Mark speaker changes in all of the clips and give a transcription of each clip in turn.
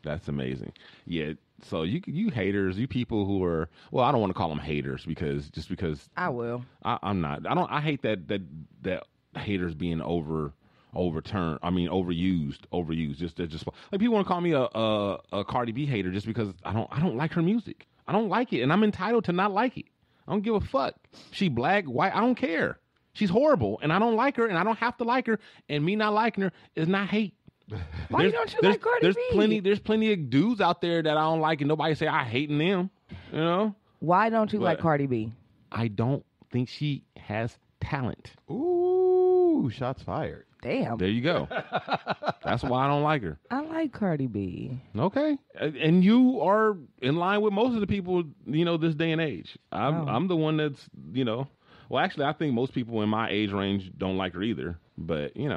Speaker 1: That's amazing. Yeah. So you haters, you people who are, well, I don't want to call them haters because
Speaker 2: I will.
Speaker 1: I'm not. I hate that haters being overturned. I mean, overused. Just like people want to call me a Cardi B hater just because I don't like her music. I don't like it, and I'm entitled to not like it. I don't give a fuck. She black, white, I don't care. She's horrible, and I don't like her, and I don't have to like her. And me not liking her is not hate.
Speaker 2: Why don't you like Cardi B?
Speaker 1: There's plenty of dudes out there that I don't like, and nobody say I hating them. You know?
Speaker 2: Why don't you like Cardi B?
Speaker 1: I don't think she has talent.
Speaker 3: Ooh, shots fired.
Speaker 2: Damn.
Speaker 1: There you go. That's why I don't like her.
Speaker 2: I like Cardi B.
Speaker 1: Okay, and you are in line with most of the people, this day and age. I'm the one that's, well, actually, I think most people in my age range don't like her either. But what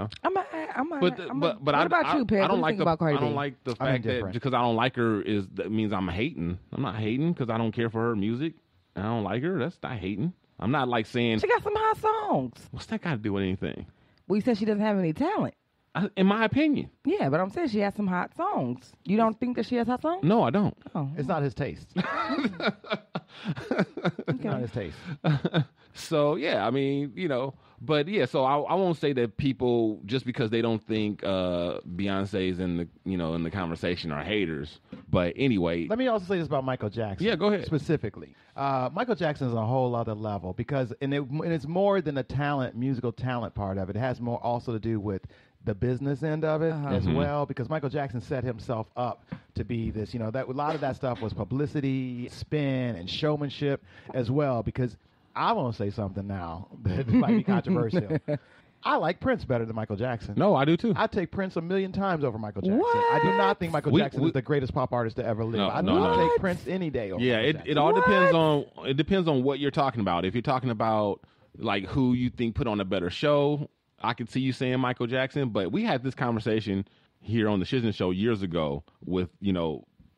Speaker 2: about you, Pep?
Speaker 1: I don't like
Speaker 2: about Cardi
Speaker 1: I don't
Speaker 2: B?
Speaker 1: like the fact that because I don't like her that means I'm hating. I'm not hating because I don't care for her music. I don't like her. That's not hating. I'm not like saying
Speaker 2: She got some hot songs.
Speaker 1: What's that got to do with anything?
Speaker 2: Well, you said she doesn't have any talent.
Speaker 1: In my opinion.
Speaker 2: Yeah, but I'm saying she has some hot songs. You don't think that she has hot songs?
Speaker 1: No, I don't.
Speaker 2: Oh.
Speaker 3: It's not his taste. It's not his taste.
Speaker 1: So, yeah, I mean, but yeah, so I won't say that people, just because they don't think Beyonce's in the conversation are haters. But anyway.
Speaker 3: Let me also say this about Michael Jackson.
Speaker 1: Yeah, go ahead.
Speaker 3: Specifically. Michael Jackson is on a whole other level because, and it's more than the musical talent part of it. It has more also to do with the business end of it as well, because Michael Jackson set himself up to be this, that a lot of that stuff was publicity, spin, and showmanship as well, because I want to say something now that might be controversial. I like Prince better than Michael Jackson.
Speaker 1: No, I do too.
Speaker 3: I take Prince 1,000,000 times over Michael Jackson.
Speaker 2: What?
Speaker 3: I do not think Michael Jackson is the greatest pop artist to ever live. I take Prince any day over Michael Jackson.
Speaker 1: It all depends on what you're talking about. If you're talking about like who you think put on a better show, I could see you saying Michael Jackson, but we had this conversation here on the Shiznit Show years ago with,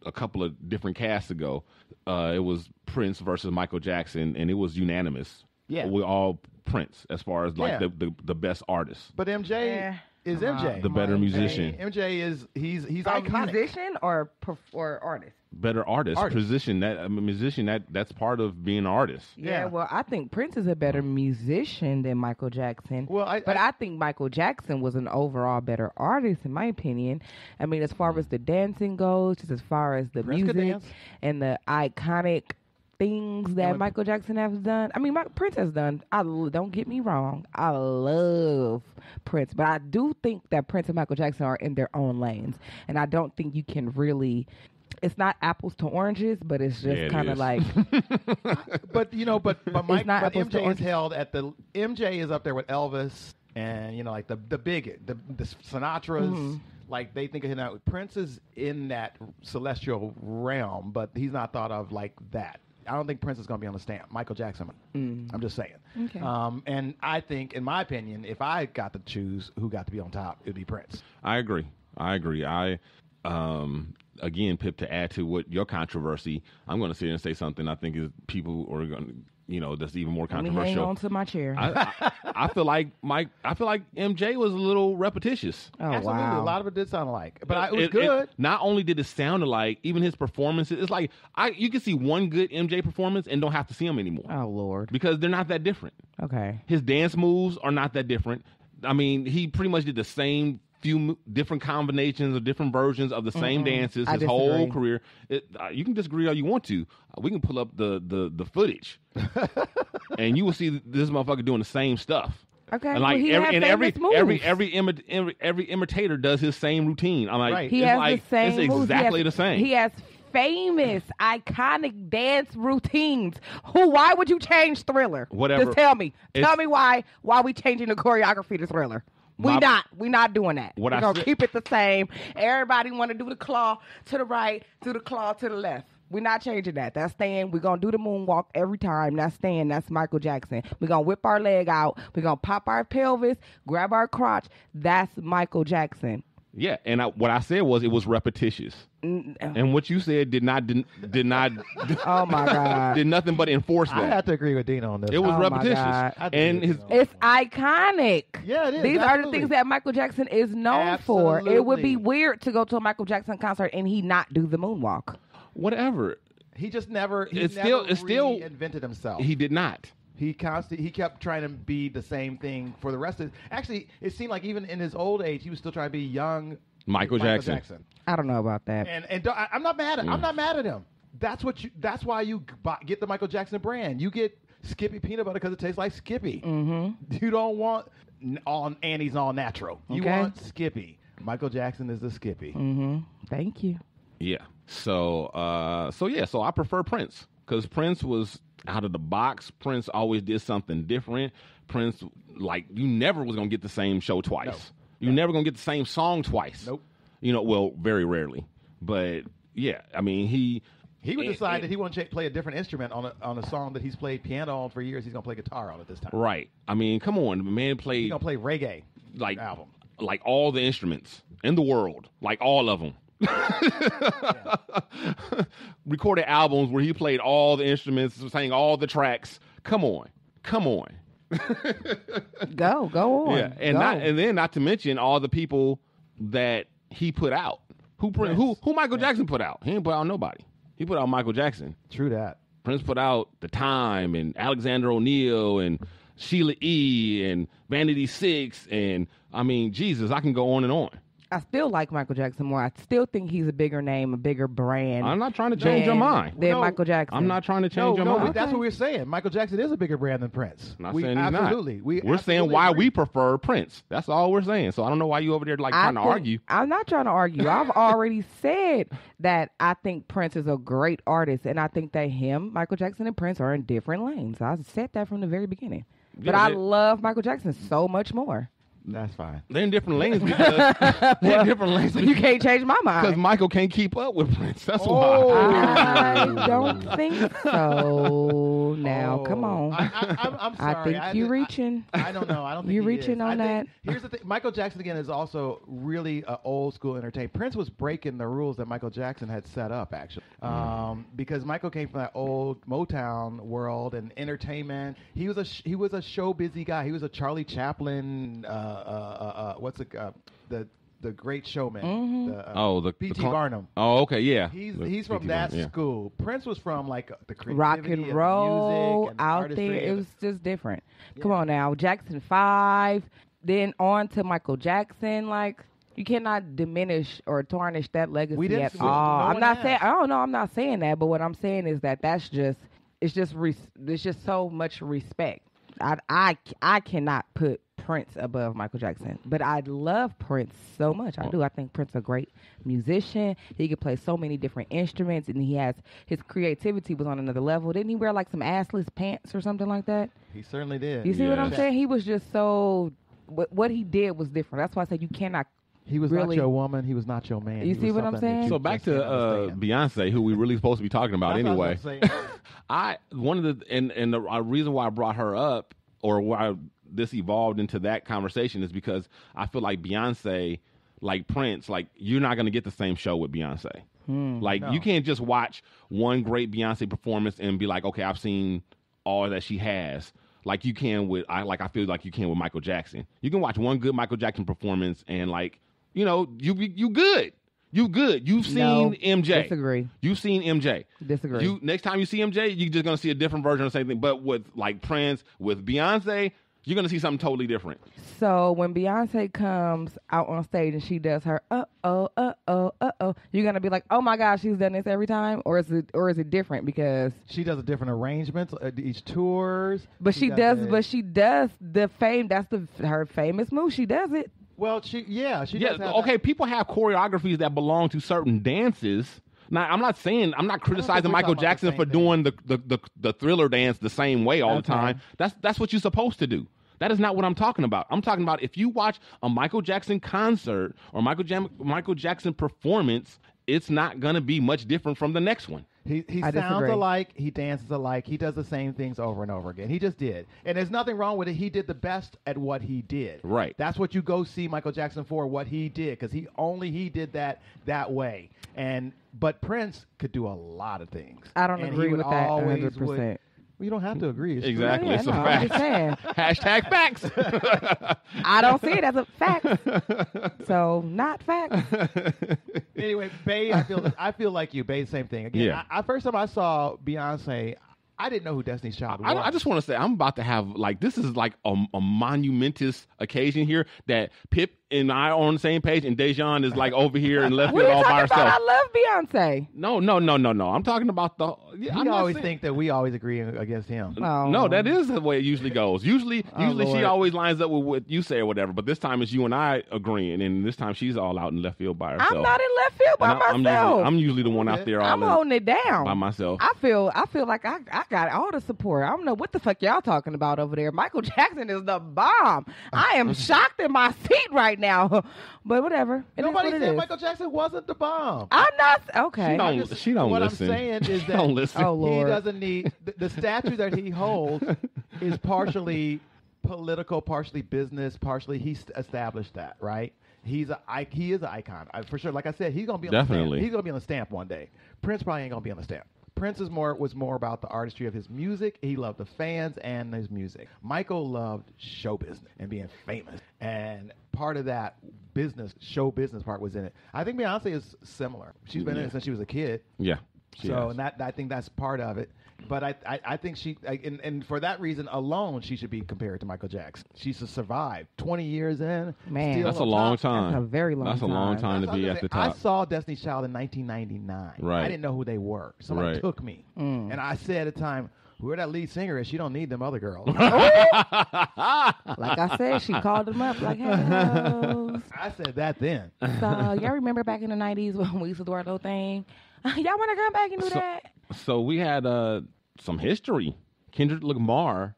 Speaker 1: a couple of different casts ago. It was Prince versus Michael Jackson, and it was unanimous.
Speaker 3: Yeah.
Speaker 1: We're all Prince as far as like the best artist.
Speaker 3: But MJ is MJ.
Speaker 1: The better musician.
Speaker 3: MJ is he's
Speaker 2: a
Speaker 3: iconic.
Speaker 2: musician or artist?
Speaker 1: Better artist. Musician. That's part of being an artist.
Speaker 2: Yeah, well, I think Prince is a better musician than Michael Jackson.
Speaker 3: Well,
Speaker 2: I think Michael Jackson was an overall better artist, in my opinion. I mean, as far as the dancing goes, just as far as the
Speaker 3: Prince
Speaker 2: music and the iconic things that Michael Jackson has done. I mean, Prince has done. Don't get me wrong. I love Prince, but I do think that Prince and Michael Jackson are in their own lanes, and I don't think you can really. It's not apples to oranges, but it's just kind of like.
Speaker 3: but MJ is held at the. MJ is up there with Elvis and like the big the Sinatras. Like they think of him now. Prince is in that celestial realm, but he's not thought of like that. I don't think Prince is going to be on the stamp. Michael Jackson. I'm just saying.
Speaker 2: Okay.
Speaker 3: And I think, in my opinion, if I got to choose who got to be on top, it'd be Prince.
Speaker 1: I agree. Again, Pip, to add to what your controversy, I'm going to sit here and say something I think is people are going to, that's even more controversial.
Speaker 2: Let me hang on to my chair.
Speaker 1: I feel like MJ was a little repetitious.
Speaker 2: Oh,
Speaker 3: absolutely.
Speaker 2: wow.
Speaker 3: A lot of it did sound alike, but it was good.
Speaker 1: Not only did it sound alike, even his performances. It's like you can see one good MJ performance and don't have to see him anymore.
Speaker 2: Oh, Lord.
Speaker 1: Because they're not that different.
Speaker 2: Okay.
Speaker 1: His dance moves are not that different. I mean, he pretty much did the same few different combinations or different versions of the same dances his whole career. You can disagree all you want to. We can pull up the footage, and you will see this motherfucker doing the same stuff.
Speaker 2: Okay,
Speaker 1: and like
Speaker 2: well,
Speaker 1: every imitator does his same routine. I'm like,
Speaker 3: right.
Speaker 2: He has the same
Speaker 1: it's
Speaker 2: moves.
Speaker 1: exactly the same.
Speaker 2: He has famous, iconic dance routines. Why would you change Thriller?
Speaker 1: Whatever.
Speaker 2: Just tell me why we changing the choreography to Thriller. We not doing that. We're gonna keep it the same. Everybody want to do the claw to the right, do the claw to the left. We're not changing that. That's staying. We're going to do the moonwalk every time. That's staying. That's Michael Jackson. We're going to whip our leg out. We're going to pop our pelvis, grab our crotch. That's Michael Jackson.
Speaker 1: Yeah, and what I said was it was repetitious, and what you said did not.
Speaker 2: Oh my God!
Speaker 1: Did nothing but enforce that.
Speaker 3: I have to agree with Dina on this.
Speaker 1: It was repetitious, and
Speaker 2: it's iconic.
Speaker 3: Yeah, it is.
Speaker 2: These are the things that Michael Jackson is known for. It would be weird to go to a Michael Jackson concert and he not do the moonwalk.
Speaker 1: Whatever.
Speaker 3: He just never.
Speaker 1: It's still
Speaker 3: invented himself.
Speaker 1: He did not.
Speaker 3: He kept trying to be the same thing for the rest of. Actually, it seemed like even in his old age, he was still trying to be young.
Speaker 1: Michael Jackson.
Speaker 2: I don't know about that.
Speaker 3: And I'm not mad. I'm not mad at him. That's why you get the Michael Jackson brand. You get Skippy peanut butter because it tastes like Skippy.
Speaker 2: Mm-hmm.
Speaker 3: You don't want Annie's all natural. You want Skippy. Michael Jackson is the Skippy.
Speaker 2: Mm-hmm. Thank you.
Speaker 1: Yeah. So I prefer Prince because Prince was out of the box. Prince always did something different. Prince, like, you never was gonna get the same show twice. No. You're never gonna get the same song twice.
Speaker 3: Nope.
Speaker 1: Well, very rarely. But yeah, I mean, he would decide that he want to play a different instrument on a song that he's played piano on for years. He's gonna play guitar on it this time. Right. I mean, come on, the man played.
Speaker 3: He's gonna play reggae
Speaker 1: album, like all the instruments in the world, like all of them. Recorded albums where he played all the instruments, sang all the tracks. Come on.
Speaker 2: Go on.
Speaker 1: Yeah, and then not to mention all the people that he put out. Who Michael Jackson put out? He didn't put out nobody. He put out Michael Jackson.
Speaker 3: True that.
Speaker 1: Prince put out The Time and Alexander O'Neal and Sheila E. and Vanity Six, and I mean, Jesus, I can go on and on.
Speaker 2: I still like Michael Jackson more. I still think he's a bigger name, a bigger brand.
Speaker 1: I'm not trying to change your mind.
Speaker 2: Than Michael Jackson.
Speaker 1: I'm not trying to change your mind.
Speaker 3: That's what we're saying. Michael Jackson is a bigger brand than Prince.
Speaker 1: Not saying he's
Speaker 3: absolutely.
Speaker 1: Not. We're saying why we prefer Prince. That's all we're saying. So I don't know why you over there trying to argue.
Speaker 2: I'm not trying to argue. I've already said that I think Prince is a great artist, and I think that Michael Jackson, and Prince are in different lanes. I said that from the very beginning. But I love Michael Jackson so much more.
Speaker 3: That's fine.
Speaker 1: They're in different lanes because they're in different lanes.
Speaker 2: You can't change my mind.
Speaker 1: Because Michael can't keep up with Prince. That's why.
Speaker 2: I don't think so. Now, come on.
Speaker 3: I'm sorry.
Speaker 2: I think you're reaching.
Speaker 3: I don't know. I don't think
Speaker 2: you're reaching on that.
Speaker 3: Here's the thing. Michael Jackson, again, is also really an old school entertainer. Prince was breaking the rules that Michael Jackson had set up, actually. Because Michael came from that old Motown world and entertainment. He was a show busy guy. He was a Charlie Chaplin, the Great Showman.
Speaker 2: Mm-hmm.
Speaker 1: The
Speaker 3: P.T. Barnum.
Speaker 1: Oh, okay, yeah.
Speaker 3: He's from that school. Prince was from like the creativity
Speaker 2: rock and roll
Speaker 3: music and
Speaker 2: out there. It was just different. Yeah. Come on now, Jackson 5, then on to Michael Jackson. Like, you cannot diminish or tarnish that legacy at all. I'm not saying that, but what I'm saying is that it's just so much respect. I cannot put Prince above Michael Jackson, but I love Prince so much. I do. I think Prince is a great musician. He could play so many different instruments, and his creativity was on another level. Didn't he wear like some assless pants or something like that?
Speaker 3: He certainly did.
Speaker 2: You see what I'm saying? He was just so. What he did was different. That's why I said you cannot.
Speaker 3: He was not your woman. He was not your man.
Speaker 2: You see what I'm saying?
Speaker 1: So back to Beyonce, who we really supposed to be talking about anyway. The reason why I brought her up, or why this evolved into that conversation, is because I feel like Beyonce, like Prince, like you're not going to get the same show with Beyonce. You can't just watch one great Beyonce performance and be like, okay, I've seen all that she has. Like you can I feel like you can with Michael Jackson. You can watch one good Michael Jackson performance and you good. You've seen MJ.
Speaker 2: Disagree.
Speaker 1: You've seen MJ.
Speaker 2: Disagree.
Speaker 1: Next time you see MJ, you're just gonna see a different version of the same thing. But with like Prince, with Beyonce, you're gonna see something totally different.
Speaker 2: So when Beyonce comes out on stage and she does her you're gonna be like, oh my gosh, she's done this every time, or is it different because
Speaker 3: she does a different arrangements each tours?
Speaker 2: But she does the fame. That's her famous move. She does it.
Speaker 3: Well, she does have
Speaker 1: okay, people have choreographies that belong to certain dances. Now, I'm not criticizing Michael Jackson for doing the Thriller dance the same way all the time. That's what you're supposed to do. That is not what I'm talking about. I'm talking about if you watch a Michael Jackson concert or Michael Jackson performance, it's not going to be much different from the next one.
Speaker 3: He
Speaker 2: I
Speaker 3: sounds
Speaker 2: disagree.
Speaker 3: alike. He dances alike. He does the same things over and over again. He just did. And there's nothing wrong with it. He did the best at what he did.
Speaker 1: Right.
Speaker 3: That's what you go see Michael Jackson for, what he did, because he did that way. But Prince could do a lot of things.
Speaker 2: I don't agree with that 100%.
Speaker 3: Well, you don't have to agree. It's
Speaker 1: Exactly.
Speaker 2: Yeah,
Speaker 1: It's a
Speaker 2: no, I'm
Speaker 1: fact.
Speaker 2: just saying.
Speaker 1: Hashtag facts.
Speaker 2: I don't see it as a fact. So, not fact.
Speaker 3: Anyway, Bae, I feel like you. Bae, same thing. Again,
Speaker 1: Yeah.
Speaker 3: first time I saw Beyonce, I didn't know who Destiny's Child was.
Speaker 1: I just want to say I'm about to have this is like a monumentous occasion here that Pip and I are on the same page and Dejan is like over here in left
Speaker 2: What
Speaker 1: field
Speaker 2: are you
Speaker 1: all by
Speaker 2: talking about?
Speaker 1: herself.
Speaker 2: I love Beyonce.
Speaker 1: No. I'm talking about the. Yeah,
Speaker 3: We
Speaker 1: I'm not
Speaker 3: always
Speaker 1: saying-
Speaker 3: think that we always agree against him.
Speaker 2: Oh.
Speaker 1: No, that is the way it usually goes. Usually she
Speaker 2: Lord.
Speaker 1: always lines up with what you say or whatever. But this time it's you and I agreeing, and this time she's all out in left field by herself.
Speaker 2: I'm not in left field by
Speaker 1: And
Speaker 2: myself.
Speaker 1: I'm usually the one out there all
Speaker 2: I'm holding it down
Speaker 1: by myself.
Speaker 2: I feel like I got all the support. I don't know what the fuck y'all talking about over there. Michael Jackson is the bomb. I am shocked in my seat right now. But whatever. It is
Speaker 3: Nobody
Speaker 2: what it
Speaker 3: said
Speaker 2: is.
Speaker 3: Michael Jackson wasn't the bomb.
Speaker 2: I'm not okay.
Speaker 1: She don't
Speaker 3: what
Speaker 1: listen.
Speaker 3: I'm saying is
Speaker 1: She
Speaker 3: that
Speaker 1: don't listen.
Speaker 2: Oh, Lord.
Speaker 3: he doesn't need the statue that he holds is partially political, partially business, partially he established that, right? He is an icon for sure. Like I said, he's gonna be on
Speaker 1: Definitely.
Speaker 3: The stamp. He's gonna be on the stamp one day. Prince probably ain't gonna be on the stamp. Prince was more about the artistry of his music. He loved the fans and his music. Michael loved show business and being famous, and part of that show business part was in it. I think Beyonce is similar. She's been in it since she was a kid.
Speaker 1: Yeah.
Speaker 3: So, and I think that's part of it. But I think and for that reason alone, she should be compared to Michael Jackson. She's survived 20 years in.
Speaker 2: Man.
Speaker 3: still
Speaker 1: That's a
Speaker 3: on
Speaker 1: long
Speaker 3: top.
Speaker 1: time.
Speaker 2: That's a very long
Speaker 1: That's a long
Speaker 2: time.
Speaker 1: time to
Speaker 3: That's what
Speaker 1: be
Speaker 3: I'm
Speaker 1: at the
Speaker 3: saying.
Speaker 1: top.
Speaker 3: I saw Destiny's Child in 1999.
Speaker 1: Right.
Speaker 3: I didn't know who they were. Somebody
Speaker 1: Right.
Speaker 3: took me. And I said at the time, whoever that lead singer is, she don't need them other girls.
Speaker 2: Like I said, she called him up like, hello.
Speaker 3: I said that then.
Speaker 2: So y'all remember back in the 90s when we used to do our little thing? Y'all want to come back and do that?
Speaker 1: So we had some history. Kendrick Lamar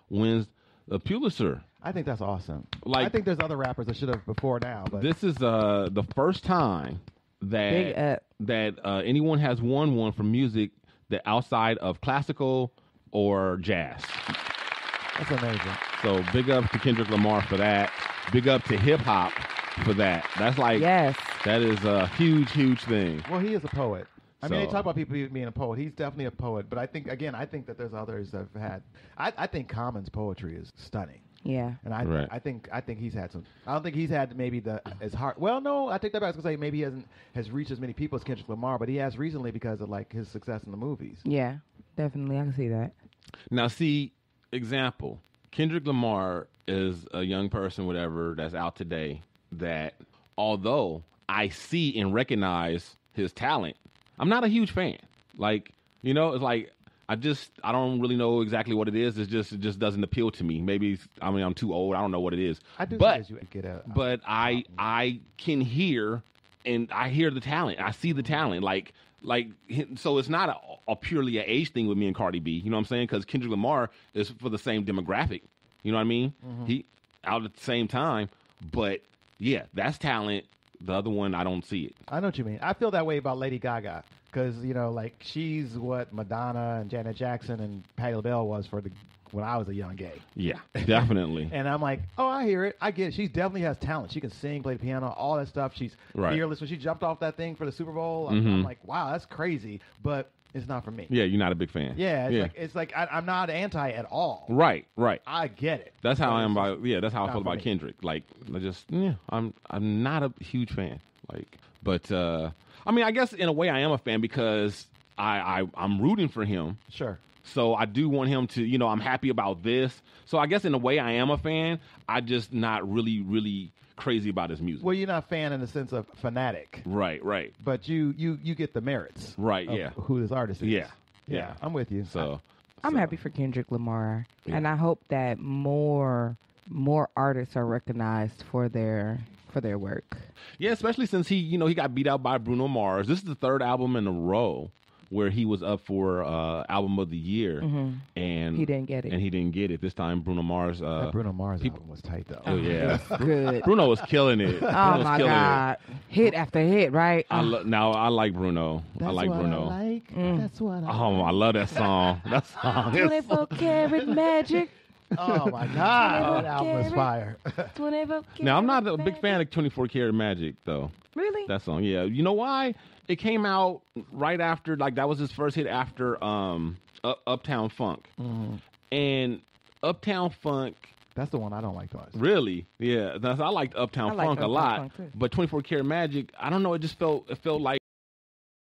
Speaker 1: wins the Pulitzer.
Speaker 3: I think that's awesome.
Speaker 1: Like-
Speaker 3: I think there's other rappers that should have before now. But
Speaker 1: This is the first time
Speaker 2: Big up.
Speaker 1: that anyone has won one for music that outside of classical or jazz.
Speaker 3: that's amazing.
Speaker 1: So big up to Kendrick Lamar for that. Big up to hip hop for that. That's like
Speaker 2: Yes.
Speaker 1: that is a huge thing.
Speaker 3: Well, he is a poet. I mean, they
Speaker 1: So-
Speaker 3: talk about people being a poet. He's definitely a poet. But I think that there's others that have had. I think Common's poetry is stunning.
Speaker 2: Yeah.
Speaker 3: And I think he's had some. I don't think he's had maybe as hard. Well, no, I take that back. I was gonna say maybe he has reached as many people as Kendrick Lamar, but he has recently because of like his success in the movies.
Speaker 2: Yeah. Definitely. I can see that.
Speaker 1: Now, see, example, Kendrick Lamar is a young person, whatever, that's out today that although I see and recognize his talent, I'm not a huge fan. Like, it's like I don't really know exactly what it is. It just doesn't appeal to me. Maybe I'm too old. I don't know what it is.
Speaker 3: I do
Speaker 1: but
Speaker 3: think you get a.
Speaker 1: but I can hear, and I hear the talent. I see the talent. Like so it's not a purely an age thing with me and Cardi B. You know what I'm saying? Because Kendrick Lamar is for the same demographic. You know what I mean?
Speaker 3: Mm-hmm.
Speaker 1: He out at the same time, but yeah, that's talent. The other one, I don't see it.
Speaker 3: I know what you mean. I feel that way about Lady Gaga because like she's what Madonna and Janet Jackson and Patti LaBelle was when I was a young gay.
Speaker 1: Yeah, definitely.
Speaker 3: And I'm like, oh, I hear it. I get it. She definitely has talent. She can sing, play the piano, all that stuff. She's
Speaker 1: Right.
Speaker 3: fearless. When she jumped off that thing for the Super Bowl, I'm like, wow, that's crazy. But it's not for me.
Speaker 1: Yeah, you're not a big fan.
Speaker 3: Yeah, it's like I'm not anti at all.
Speaker 1: Right.
Speaker 3: I get it.
Speaker 1: That's how
Speaker 3: But
Speaker 1: I am
Speaker 3: it's
Speaker 1: about. Yeah, that's how I
Speaker 3: not
Speaker 1: feel
Speaker 3: for
Speaker 1: about
Speaker 3: me.
Speaker 1: Kendrick. Like, I'm not a huge fan. Like, but I mean, I guess in a way I am a fan because I'm rooting for him.
Speaker 3: Sure.
Speaker 1: So I do want him to, I'm happy about this. So I guess in a way I am a fan. I just not really, really crazy about his music.
Speaker 3: Well, you're not a fan in the sense of fanatic,
Speaker 1: Right.
Speaker 3: but you get the merits.
Speaker 1: Right,
Speaker 3: of
Speaker 1: yeah.
Speaker 3: Who this artist is.
Speaker 1: Yeah.
Speaker 3: I'm with you.
Speaker 1: So
Speaker 2: I'm happy for Kendrick Lamar.
Speaker 1: Yeah.
Speaker 2: And I hope that more artists are recognized for their work.
Speaker 1: yeah, especially since he got beat out by Bruno Mars. This is the third album in a row where he was up for album of the year, and
Speaker 2: he didn't get it.
Speaker 1: This time, Bruno Mars.
Speaker 3: That Bruno Mars album was tight though.
Speaker 1: Oh yeah,
Speaker 2: good.
Speaker 1: Bruno was killing it.
Speaker 2: Oh my God, hit after hit, right?
Speaker 1: I like Bruno.
Speaker 3: That's
Speaker 1: I like
Speaker 3: what
Speaker 1: Bruno.
Speaker 3: I like. That's what I
Speaker 1: Oh, I love that song. That song.
Speaker 2: 24 karat magic.
Speaker 3: Oh my God, that album is fire.
Speaker 2: 24 karat
Speaker 1: Now I'm not a
Speaker 2: magic.
Speaker 1: big fan of 24 Karat Magic though.
Speaker 2: Really?
Speaker 1: That song, yeah. You know why? It came out right after, like that was his first hit after Uptown Funk, and Uptown Funk.
Speaker 3: That's the one I don't like the most.
Speaker 1: Really? Yeah. I liked Uptown Funk a lot, but 24 Karat Magic, I don't know. It felt like.